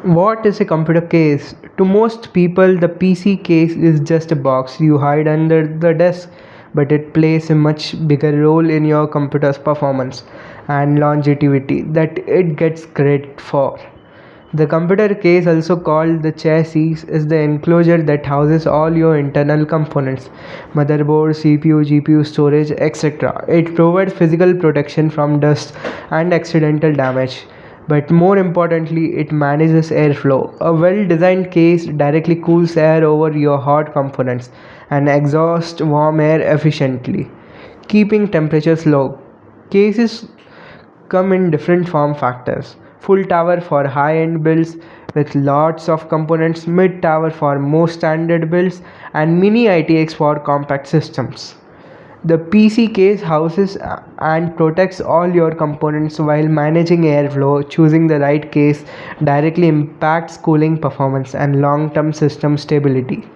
What is a computer case? To most people, the PC case is just a box you hide under the desk, but it plays a much bigger role in your computer's performance and longevity that it gets credit for. The computer case, also called the chassis, is the enclosure that houses all your internal components motherboard, CPU, GPU, storage, etc. It provides physical protection from dust and accidental damage. But more importantly, it manages airflow. A well designed case directly cools air over your hot components and exhausts warm air efficiently, keeping temperatures low. Cases come in different form factors. Full tower for high end builds with lots of components, mid tower for more standard builds, and mini ITX for compact systems. The PC case houses and protects all your components while managing airflow. Choosing the right case directly impacts cooling performance and long term system stability.